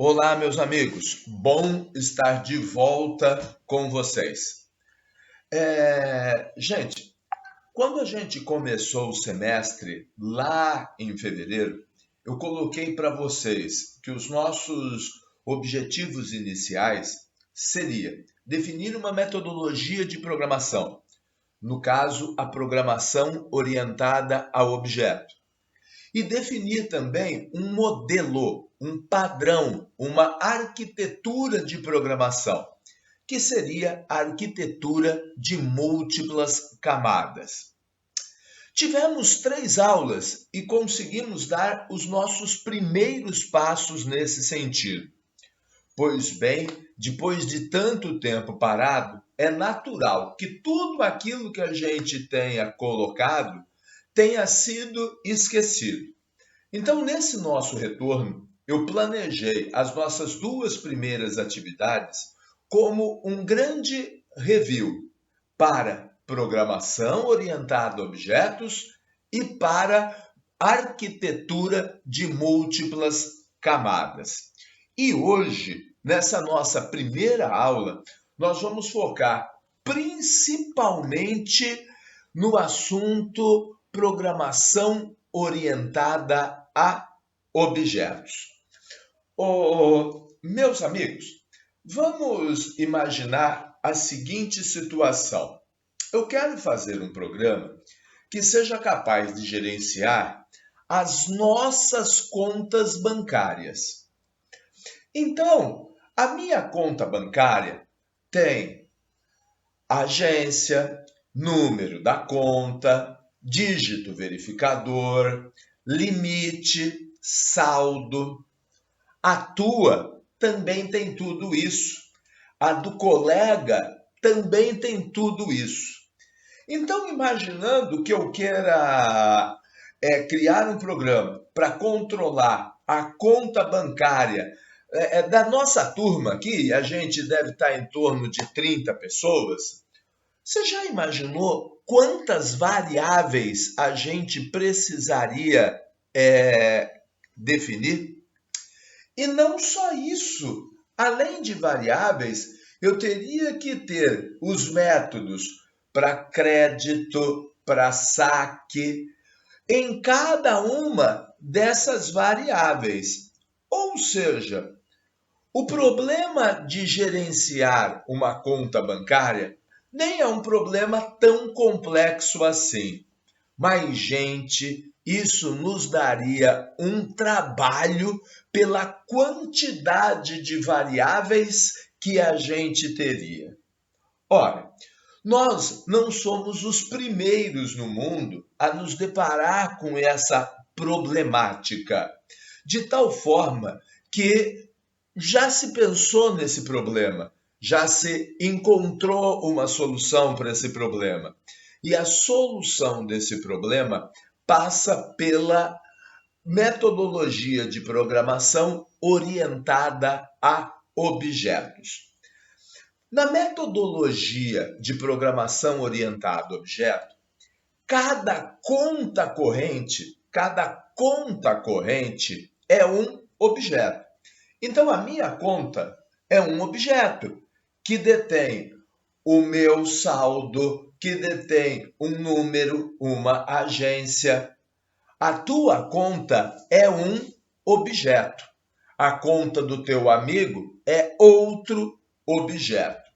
Olá, meus amigos. Bom estar de volta com vocês. Gente, quando a gente começou o semestre, lá em fevereiro, eu coloquei para vocês que os nossos objetivos iniciais seria definir uma metodologia de programação, no caso, a programação orientada a objeto. E definir também um modelo, um padrão, uma arquitetura de programação, que seria a arquitetura de múltiplas camadas. Tivemos 3 aulas e conseguimos dar os nossos primeiros passos nesse sentido. Pois bem, depois de tanto tempo parado, é natural que tudo aquilo que a gente tenha colocado tenha sido esquecido. Então, nesse nosso retorno, eu planejei as nossas 2 primeiras atividades como um grande review para programação orientada a objetos e para arquitetura de múltiplas camadas. E hoje, nessa nossa primeira aula, nós vamos focar principalmente no assunto programação orientada a objetos. Meus amigos, vamos imaginar a seguinte situação. Eu quero fazer um programa que seja capaz de gerenciar as nossas contas bancárias. Então, a minha conta bancária tem agência, número da conta, dígito verificador, limite, saldo. A tua também tem tudo isso. A do colega também tem tudo isso. Então, imaginando que eu queira criar um programa para controlar a conta bancária da nossa turma aqui, a gente deve estar em torno de 30 pessoas. Você já imaginou quantas variáveis a gente precisaria definir? E não só isso, além de variáveis, eu teria que ter os métodos para crédito, para saque, em cada uma dessas variáveis. Ou seja, o problema de gerenciar uma conta bancária nem é um problema tão complexo assim. Mas, gente, isso nos daria um trabalho pela quantidade de variáveis que a gente teria. Ora, nós não somos os primeiros no mundo a nos deparar com essa problemática, de tal forma que já se pensou nesse problema, já se encontrou uma solução para esse problema. E a solução desse problema passa pela metodologia de programação orientada a objetos. Na metodologia de programação orientada a objeto, cada conta corrente é um objeto. Então, a minha conta é um objeto que detém o meu saldo, que detém um número, uma agência. A tua conta é um objeto. A conta do teu amigo é outro objeto.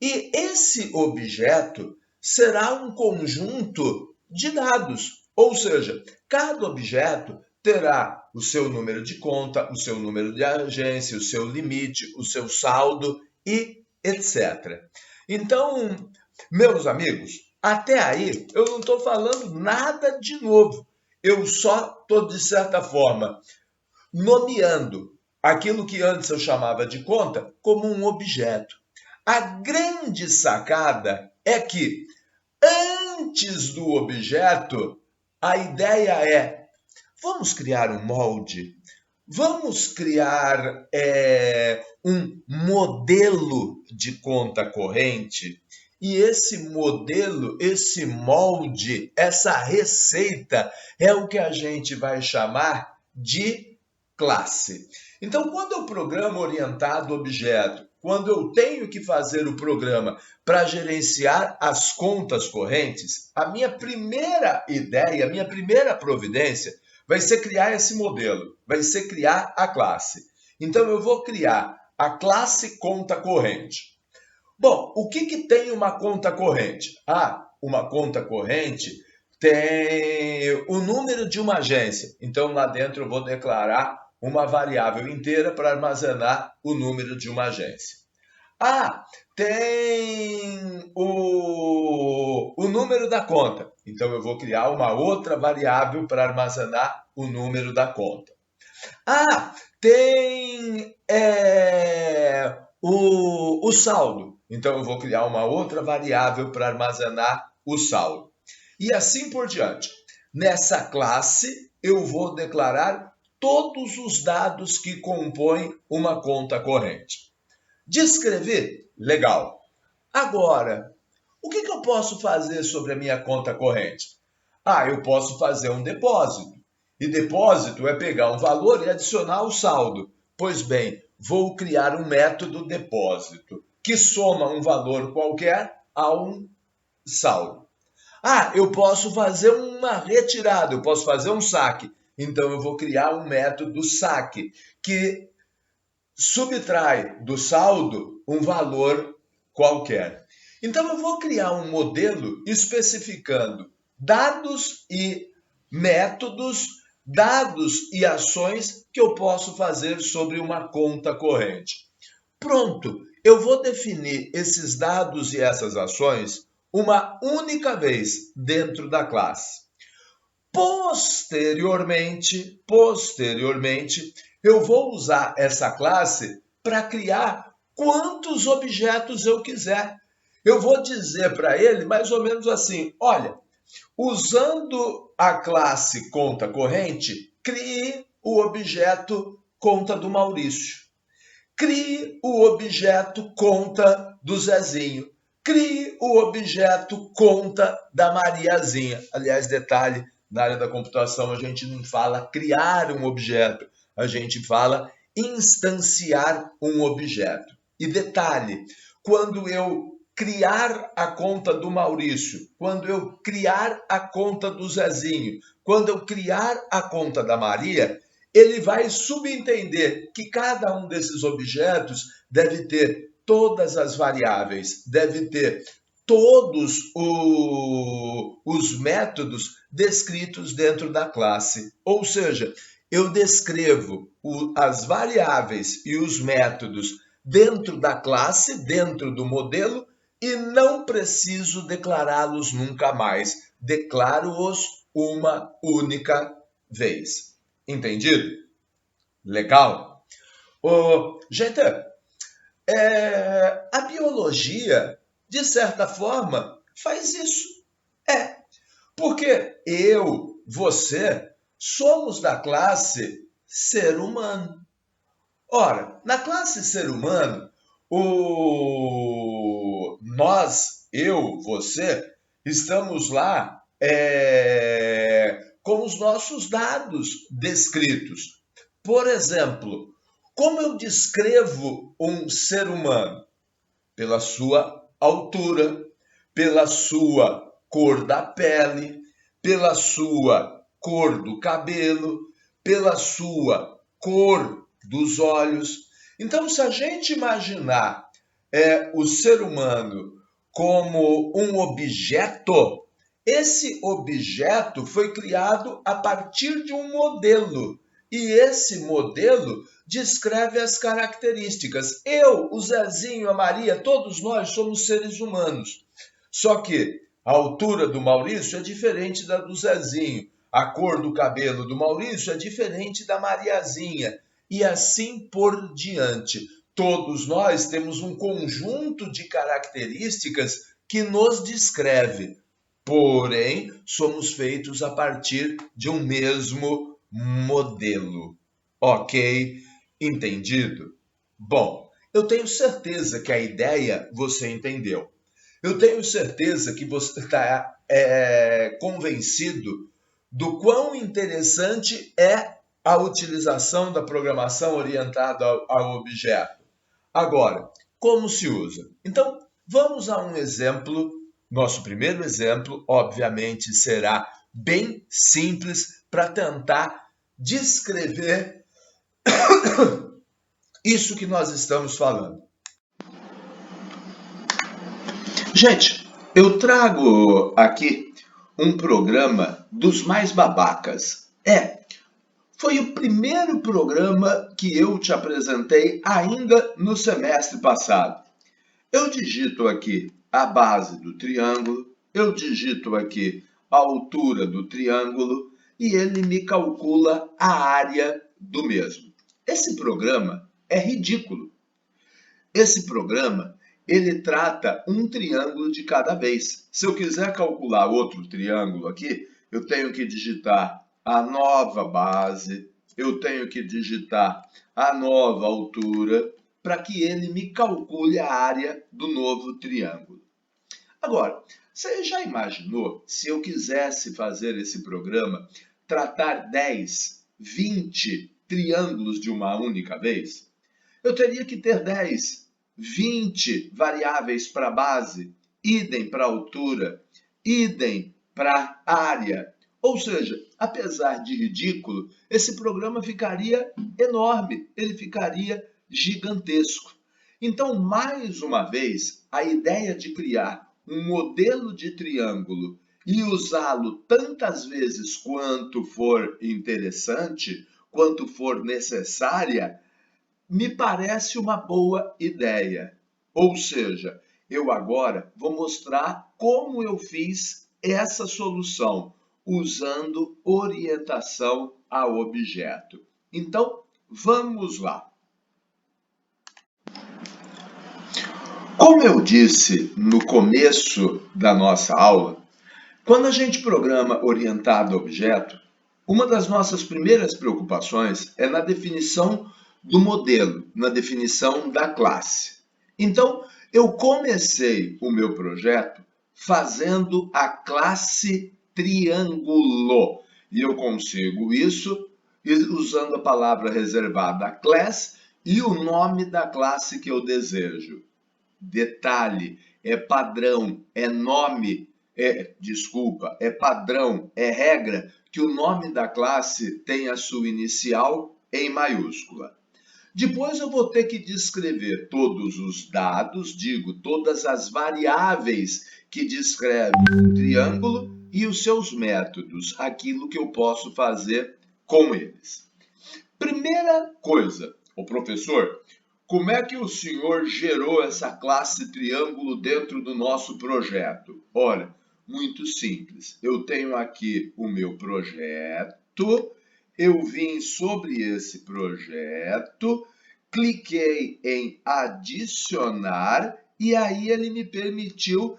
E esse objeto será um conjunto de dados, ou seja, cada objeto terá o seu número de conta, o seu número de agência, o seu limite, o seu saldo e etc. Então, meus amigos, até aí eu não estou falando nada de novo. Eu só estou, de certa forma, nomeando aquilo que antes eu chamava de conta como um objeto. A grande sacada é que, antes do objeto, a ideia é: vamos criar um molde, vamos criar um modelo de conta corrente, e esse modelo, esse molde, essa receita é o que a gente vai chamar de classe. Então, quando eu programo orientado objeto, quando eu tenho que fazer o programa para gerenciar as contas correntes, a minha primeira ideia, a minha primeira providência vai ser criar esse modelo, vai ser criar a classe. Então, eu vou criar a classe conta corrente. Bom, o que tem uma conta corrente? Uma conta corrente tem o número de uma agência. Então, lá dentro eu vou declarar uma variável inteira para armazenar o número de uma agência. Tem o número da conta. Então, eu vou criar uma outra variável para armazenar o número da conta. Tem o saldo. Então, eu vou criar uma outra variável para armazenar o saldo. E assim por diante. Nessa classe, eu vou declarar todos os dados que compõem uma conta corrente. Descrever? Legal. Agora, o que eu posso fazer sobre a minha conta corrente? Eu posso fazer um depósito. E depósito é pegar um valor e adicionar o saldo. Pois bem, vou criar um método depósito que soma um valor qualquer a um saldo. Eu posso fazer uma retirada, eu posso fazer um saque. Então, eu vou criar um método saque que subtrai do saldo um valor qualquer. Então, eu vou criar um modelo especificando dados e métodos, dados e ações que eu posso fazer sobre uma conta corrente. Pronto, eu vou definir esses dados e essas ações uma única vez dentro da classe. Posteriormente, eu vou usar essa classe para criar quantos objetos eu quiser. Eu vou dizer para ele mais ou menos assim, olha, usando a classe conta corrente, crie o objeto conta do Maurício. Crie o objeto conta do Zezinho. Crie o objeto conta da Mariazinha. Aliás, detalhe, na área da computação a gente não fala criar um objeto, a gente fala instanciar um objeto. E detalhe, quando eu criar a conta do Maurício, quando eu criar a conta do Zezinho, quando eu criar a conta da Maria, ele vai subentender que cada um desses objetos deve ter todas as variáveis, deve ter todos os métodos descritos dentro da classe. Ou seja, eu descrevo as variáveis e os métodos dentro da classe, dentro do modelo, e não preciso declará-los nunca mais. Declaro-os uma única vez. Entendido? Legal? Gente, a biologia, de certa forma, faz isso. Porque eu, você, somos da classe ser humano. Ora, na classe ser humano, nós, eu, você, estamos lá com os nossos dados descritos. Por exemplo, como eu descrevo um ser humano? Pela sua altura, pela sua cor da pele, pela sua cor do cabelo, pela sua cor dos olhos. Então, se a gente imaginar o ser humano como um objeto, esse objeto foi criado a partir de um modelo. E esse modelo descreve as características. Eu, o Zezinho, a Maria, todos nós somos seres humanos. Só que a altura do Maurício é diferente da do Zezinho. A cor do cabelo do Maurício é diferente da Mariazinha. E assim por diante. Todos nós temos um conjunto de características que nos descreve. Porém, somos feitos a partir de um mesmo modelo. Ok? Entendido? Bom, eu tenho certeza que a ideia você entendeu. Eu tenho certeza que você está convencido do quão interessante é a utilização da programação orientada ao objeto. Agora, como se usa? Então, vamos a um exemplo. Nosso primeiro exemplo, obviamente, será bem simples para tentar descrever isso que nós estamos falando. Gente, eu trago aqui um programa dos mais babacas. Foi o primeiro programa que eu te apresentei ainda no semestre passado. Eu digito aqui a base do triângulo, eu digito aqui a altura do triângulo e ele me calcula a área do mesmo. Esse programa é ridículo. Esse programa, ele trata um triângulo de cada vez. Se eu quiser calcular outro triângulo aqui, eu tenho que digitar a nova base, eu tenho que digitar a nova altura, para que ele me calcule a área do novo triângulo. Agora, você já imaginou se eu quisesse fazer esse programa, tratar 10, 20 triângulos de uma única vez? Eu teria que ter 10, 20 variáveis para a base, idem para a altura, idem para a área. Ou seja, apesar de ridículo, esse programa ficaria enorme, ele ficaria gigantesco. Então, mais uma vez, a ideia de criar um modelo de triângulo e usá-lo tantas vezes quanto for interessante, quanto for necessária, me parece uma boa ideia. Ou seja, eu agora vou mostrar como eu fiz essa solução, usando orientação a objeto. Então, vamos lá. Como eu disse no começo da nossa aula, quando a gente programa orientado a objeto, uma das nossas primeiras preocupações é na definição do modelo, na definição da classe. Então, eu comecei o meu projeto fazendo a classe triângulo. E eu consigo isso usando a palavra reservada class e o nome da classe que eu desejo. Detalhe, é padrão, é nome, é padrão, é regra que o nome da classe tenha a sua inicial em maiúscula. Depois eu vou ter que descrever todos os dados, todas as variáveis que descrevem um triângulo e os seus métodos, aquilo que eu posso fazer com eles. Primeira coisa, o professor, como é que o senhor gerou essa classe triângulo dentro do nosso projeto? Olha, muito simples. Eu tenho aqui o meu projeto, eu vim sobre esse projeto, cliquei em adicionar e aí ele me permitiu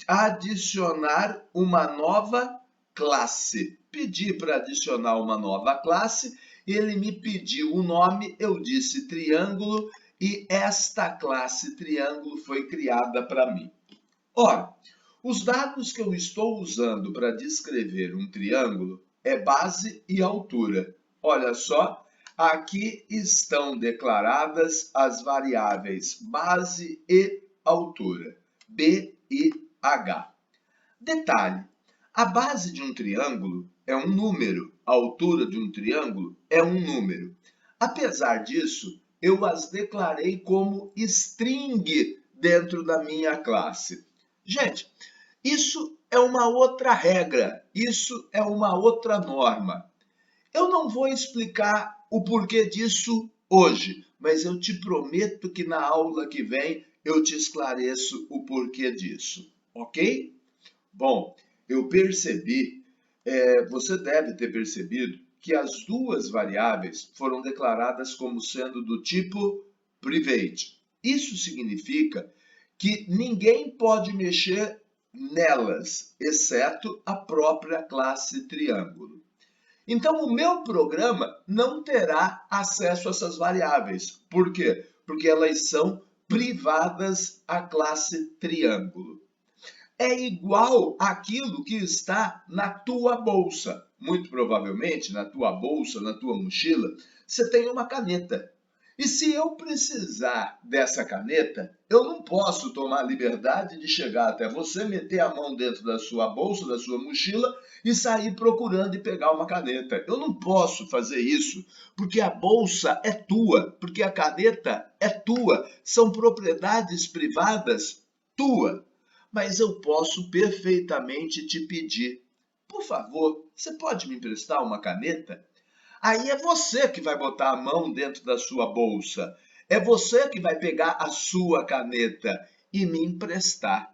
adicionar uma nova classe. Pedi para adicionar uma nova classe, ele me pediu o nome, eu disse triângulo e esta classe triângulo foi criada para mim. Ora, os dados que eu estou usando para descrever um triângulo é base e altura. Olha só, aqui estão declaradas as variáveis base e altura, B e H. Detalhe, a base de um triângulo é um número, a altura de um triângulo é um número. Apesar disso, eu as declarei como string dentro da minha classe. Gente, isso é uma outra regra, isso é uma outra norma. Eu não vou explicar o porquê disso hoje, mas eu te prometo que na aula que vem eu te esclareço o porquê disso, ok? Bom, eu percebi, você deve ter percebido que as duas variáveis foram declaradas como sendo do tipo private. Isso significa que ninguém pode mexer nelas, exceto a própria classe triângulo. Então, o meu programa não terá acesso a essas variáveis. Por quê? Porque elas são privadas à classe triângulo. É igual àquilo que está na tua bolsa. muito provavelmente, na tua bolsa, na tua mochila, você tem uma caneta. E se eu precisar dessa caneta, eu não posso tomar a liberdade de chegar até você, meter a mão dentro da sua bolsa, da sua mochila e sair procurando e pegar uma caneta. Eu não posso fazer isso, porque a bolsa é tua, porque a caneta é tua, são propriedades privadas tua. Mas eu posso perfeitamente te pedir, por favor, você pode me emprestar uma caneta? Aí é você que vai botar a mão dentro da sua bolsa. É você que vai pegar a sua caneta e me emprestar.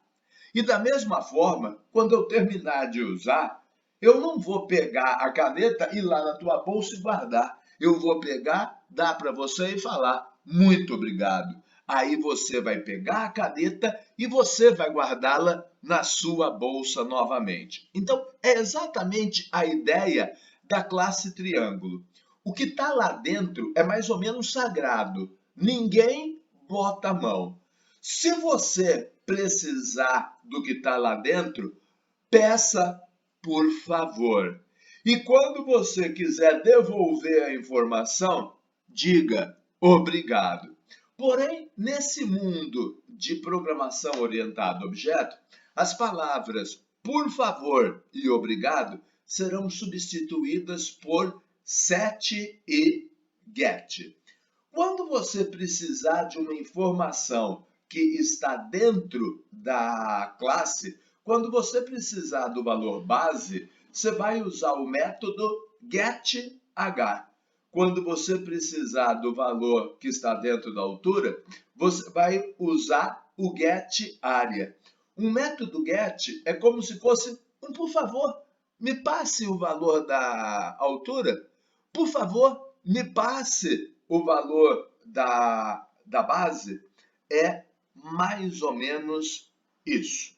E da mesma forma, quando eu terminar de usar, eu não vou pegar a caneta e ir lá na tua bolsa e guardar. Eu vou pegar, dar para você e falar muito obrigado. Aí você vai pegar a caneta e você vai guardá-la na sua bolsa novamente. Então, é exatamente a ideia da classe triângulo. O que está lá dentro é mais ou menos sagrado. Ninguém bota a mão. Se você precisar do que está lá dentro, peça por favor. E quando você quiser devolver a informação, diga obrigado. Porém, nesse mundo de programação orientada a objeto, as palavras por favor e obrigado serão substituídas por set e get. Quando você precisar de uma informação que está dentro da classe, quando você precisar do valor base, você vai usar o método getH. Quando você precisar do valor que está dentro da altura, você vai usar o getArea. Um método get é como se fosse um por favor, me passe o valor da altura. Por favor, me passe o valor da base. É mais ou menos isso.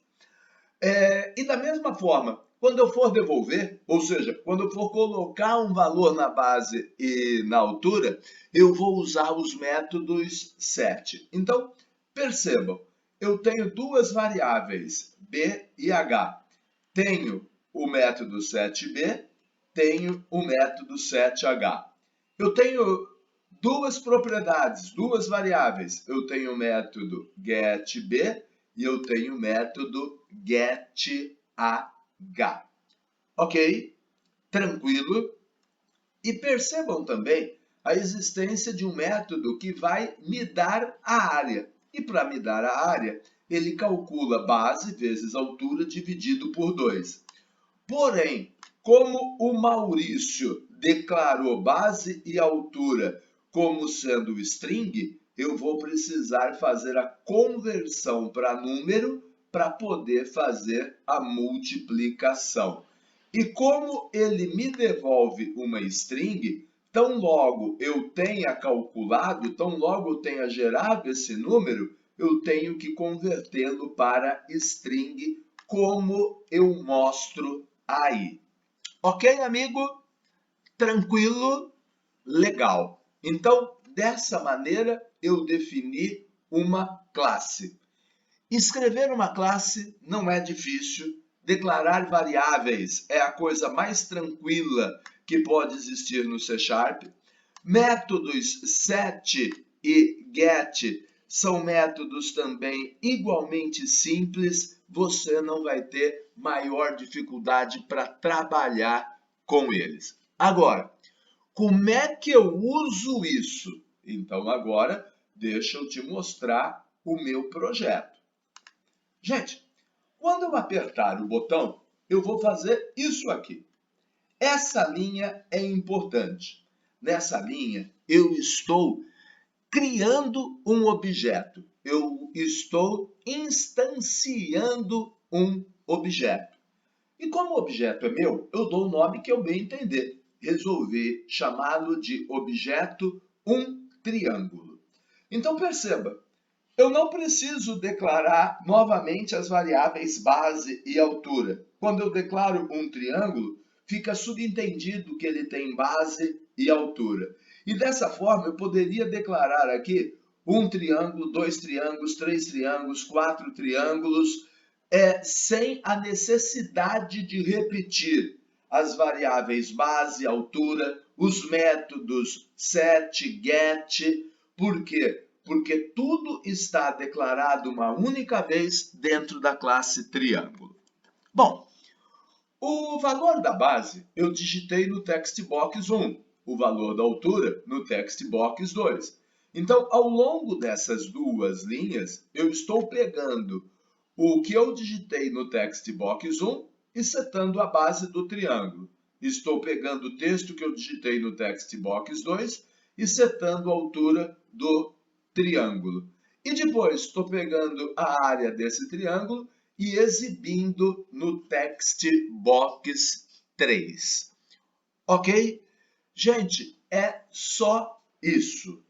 E da mesma forma, quando eu for devolver, ou seja, quando eu for colocar um valor na base e na altura, eu vou usar os métodos set. Então, percebam, eu tenho duas variáveis, b e h. Tenho o método setB, tenho o método setH. Eu tenho duas propriedades, duas variáveis. Eu tenho o método getB e eu tenho o método getH. Ok? Tranquilo? E percebam também a existência de um método que vai me dar a área. E para me dar a área, ele calcula base vezes altura dividido por 2. Porém, como o Maurício declarou base e altura como sendo string, eu vou precisar fazer a conversão para número para poder fazer a multiplicação. E como ele me devolve uma string, tão logo eu tenha calculado, tão logo eu tenha gerado esse número, eu tenho que convertê-lo para string, como eu mostro aí. Ok, amigo? Tranquilo? Legal. Então, dessa maneira, eu defini uma classe. Escrever uma classe não é difícil. Declarar variáveis é a coisa mais tranquila que pode existir no C#. Métodos set e get são métodos também igualmente simples. Você não vai ter maior dificuldade para trabalhar com eles. Agora, como é que eu uso isso? Então, agora, deixa eu te mostrar o meu projeto. Gente, quando eu apertar o botão, eu vou fazer isso aqui. Essa linha é importante. Nessa linha, eu estou criando um objeto. Eu estou instanciando um objeto. E como o objeto é meu, eu dou o nome que eu bem entender. Resolvi chamá-lo de objeto triângulo. Então perceba, eu não preciso declarar novamente as variáveis base e altura. Quando eu declaro um triângulo, fica subentendido que ele tem base e altura. E dessa forma eu poderia declarar aqui um triângulo, dois triângulos, três triângulos, quatro triângulos, sem a necessidade de repetir as variáveis base, altura, os métodos set, get. Por quê? Porque tudo está declarado uma única vez dentro da classe triângulo. Bom, o valor da base eu digitei no text box 1, o valor da altura no text box 2. Então, ao longo dessas duas linhas, eu estou pegando o que eu digitei no text box 1 e setando a base do triângulo. Estou pegando o texto que eu digitei no text box 2 e setando a altura do triângulo. E depois estou pegando a área desse triângulo e exibindo no text box 3. Ok? Gente, é só isso.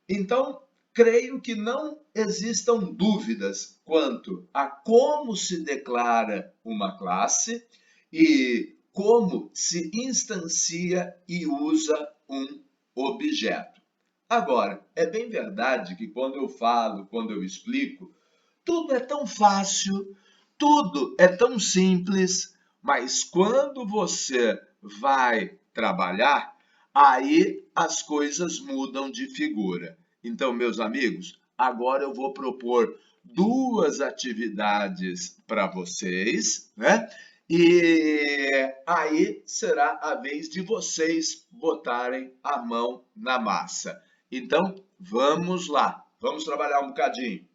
Então, creio que não existam dúvidas quanto a como se declara uma classe e como se instancia e usa um objeto. Agora, é bem verdade que quando eu falo, quando eu explico, tudo é tão fácil, tudo é tão simples, mas quando você vai trabalhar, aí as coisas mudam de figura. Então, meus amigos, agora eu vou propor duas atividades para vocês, né? E aí será a vez de vocês botarem a mão na massa. Então, vamos lá, vamos trabalhar um bocadinho.